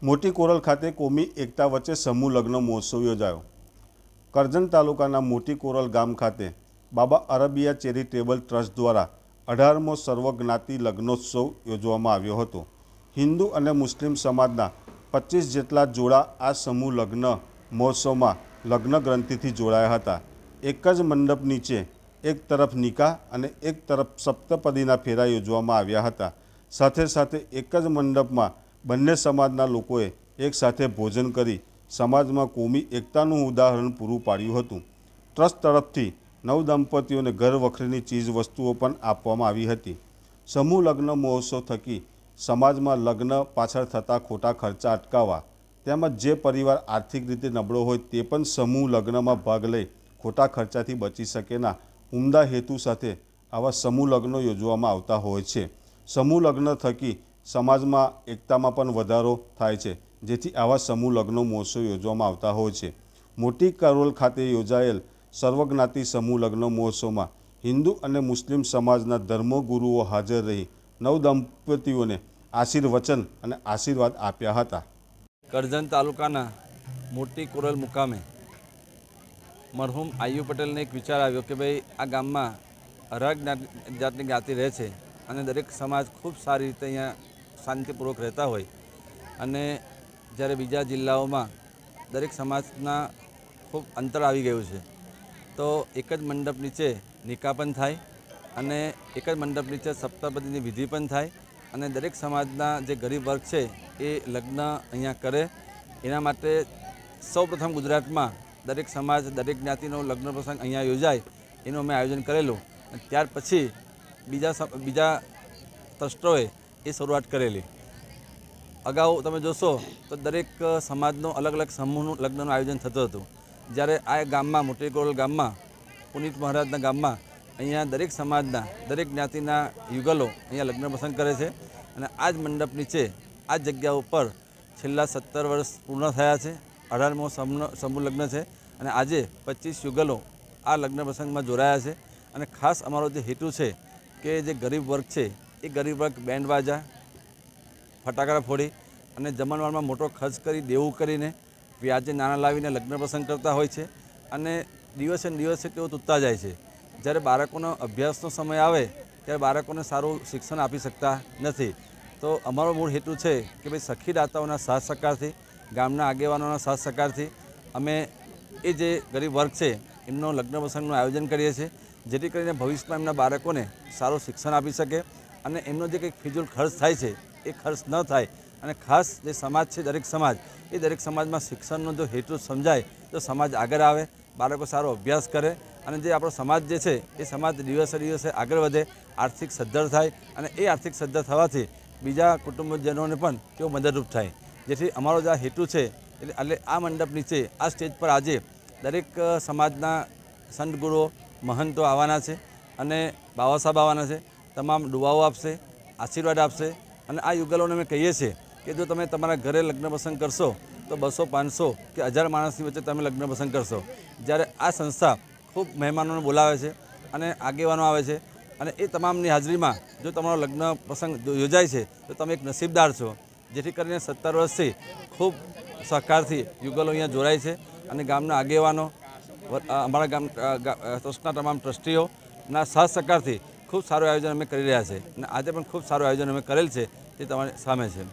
મોટી કોરલ ખાતે કોમી એકતા વચ્ચે સમૂહ લગ્ન મહોત્સવ યોજાયો। કરજણ તાલુકાના મોટી કોરલ ગામ ખાતે બાબા અરબિયા ચેરિટેબલ ટ્રસ્ટ દ્વારા 18મો સર્વજ્ઞાતિ લગ્નોત્સવ યોજવામાં આવ્યો હતો। હિન્દુ અને મુસ્લિમ સમાજના 25 જેટલા જોડા આ સમૂહ લગ્ન મહોત્સવમાં લગ્ન ગ્રંથિથી જોડાયા હતા। એક જ મંડપ નીચે એક તરફ નિકાહ અને એક તરફ સપ્તપદીના ફેરા યોજવામાં આવ્યા હતા। સાથે સાથે એક જ મંડપમાં બંને સમાજના લોકોએ એક સાથે ભોજન કરી સમાજમાં કોમી એકતાનું ઉદાહરણ પૂરું પાડ્યું હતું। ટ્રસ્ટ તરફથી નવદંપતીઓને ઘર વખરીની ચીજ વસ્તુઓ પણ આપવામાં આવી હતી। સમૂહ લગ્ન મહોત્સવ થકી સમાજમાં લગ્ન પાછળ થતા ખોટા ખર્ચા અટકાવવા તેમજ જે પરિવાર આર્થિક રીતે નબળો હોય તે પણ સમૂહ લગ્નમાં ભાગ લઈ ખોટા ખર્ચાથી બચી શકેના ઉમદા હેતુ સાથે આવા સમૂહ લગ્નો યોજવામાં આવતા હોય છે। સમૂહ લગ્ન થકી સમાજમાં એકતામાં પણ વધારો થાય છે, જેથી આવા સમૂહ લગ્નો મહોત્સવ યોજવામાં આવતા હોય છે। મોટી કોરલ ખાતે યોજાયેલ સર્વજ્ઞાતિ સમૂહ લગ્ન મહોત્સવમાં હિન્દુ અને મુસ્લિમ સમાજના ધર્મગુરુઓ હાજર રહી નવદંપતીઓને આશીર્વચન અને આશીર્વાદ આપ્યા હતા। કરજણ તાલુકાના મોટી કોરલ મુકામે મરહુમ આયુ પટેલને એક વિચાર આવ્યો કે ભાઈ આ ગામમાં અઢાર જાતની જ્ઞાતિ રહે છે અને દરેક સમાજ ખૂબ સારી રીતે અહીંયા શાંતિપૂર્વક રહેતા હોય અને જ્યારે બીજા જિલ્લાઓમાં દરેક સમાજના ખૂબ અંતર આવી ગયું છે, તો એક જ મંડપ નીચે નિકાહ પણ થાય અને એક જ મંડપ નીચે સપ્તપદીની વિધિ પણ થાય અને દરેક સમાજના જે ગરીબ વર્ગ છે એ લગ્ન અહીંયા કરે। એના માટે સૌપ્રથમ ગુજરાતમાં દરેક સમાજ દરેક જ્ઞાતિનો લગ્ન પ્રસંગ અહીંયા યોજાય એનું અમે આયોજન કરેલું। ત્યાર પછી બીજા ટ્રસ્ટોએ એ શરૂઆત કરેલી। અગાઉ તમે જોશો તો દરેક સમાજનો અલગ અલગ સમૂહનું લગ્નનું આયોજન થતું હતું, જ્યારે આ ગામમાં મોટી કોરલ ગામમાં પુનિત મહારાજના ગામમાં અહીંયા દરેક સમાજના દરેક જ્ઞાતિના યુગલો અહીંયા લગ્ન પ્રસંગ કરે છે અને આ જ મંડપ નીચે આ જ જગ્યા ઉપર છેલ્લા 17 વર્ષ પૂર્ણ થયા છે। 18મો સમૂહ લગ્ન છે અને આજે 25 યુગલો આ લગ્ન પ્રસંગમાં જોડાયા છે અને ખાસ અમારો જે હેતુ છે કે જે ગરીબ વર્ગ છે એ ગરીબ વર્ગ બેન્ડ બાજા ફટાકડા ફોડી અને જમણવારમાં મોટો ખર્ચ કરી દેવું કરીને વ્યાજે નાણાં લાવીને લગ્ન પ્રસંગ કરતા હોય છે અને દિવસે ને દિવસે તેઓ તૂટતા જાય છે। જ્યારે બાળકોનો અભ્યાસનો સમય આવે ત્યારે બાળકોને સારું શિક્ષણ આપી શકતા નથી। તો અમારો મૂળ હેતુ છે કે ભાઈ સખી દાતાઓના સાથ સહકારથી ગામના આગેવાનોના સાથ સહકારથી અમે એ જે ગરીબ વર્ગ છે એમનો લગ્ન પ્રસંગનું આયોજન કરીએ છીએ, જેથી કરીને ભવિષ્યમાં એમના બાળકોને સારું શિક્ષણ આપી શકે અને એમનો જે કંઈક ફિજૂલ ખર્ચ થાય છે એ ખર્ચ ન થાય અને ખાસ જે સમાજ છે દરેક સમાજ એ દરેક સમાજમાં શિક્ષણનો જો હેતુ સમજાય તો સમાજ આગળ આવે, બાળકો સારો અભ્યાસ કરે અને જે આપણો સમાજ જે છે એ સમાજ દિવસે દિવસે આગળ વધે, આર્થિક સદ્ધર થાય અને એ આર્થિક સદ્ધર થવાથી બીજા કુટુંબજનોને પણ તેઓ મદદરૂપ થાય। જેથી અમારો જે આ હેતુ છે એટલે આ મંડપ નીચે આ સ્ટેજ પર આજે દરેક સમાજના સંત ગુરુઓ મહંતો આવવાના છે અને બાવા સાહેબ આવવાના છે, તમામ દુઆઓ આપશે, આશીર્વાદ આપશે અને આ યુગલોને અમે કહીએ છીએ કે જો તમે તમારા ઘરે લગ્ન પ્રસંગ કરશો તો 200, 500 કે 1000 માણસની વચ્ચે તમે લગ્ન પ્રસંગ કરશો। જ્યારે આ સંસ્થા ખૂબ મહેમાનોને બોલાવે છે અને આગેવાનો આવે છે અને એ તમામની હાજરીમાં જો તમારો લગ્ન પ્રસંગ યોજાય છે તો તમે એક નસીબદાર છો। જેથી કરીને 17 વર્ષથી ખૂબ સહકારથી યુગલો અહીંયા જોડાય છે અને ગામના આગેવાનો અમારા ગામ ટ્રસ્ટના તમામ ટ્રસ્ટીઓના સાથ સહકારથી ખૂબ સારું આયોજન અમે કરી રહ્યા છીએ અને આજે પણ ખૂબ સારું આયોજન અમે કરેલ છે તે તમારી સામે છે।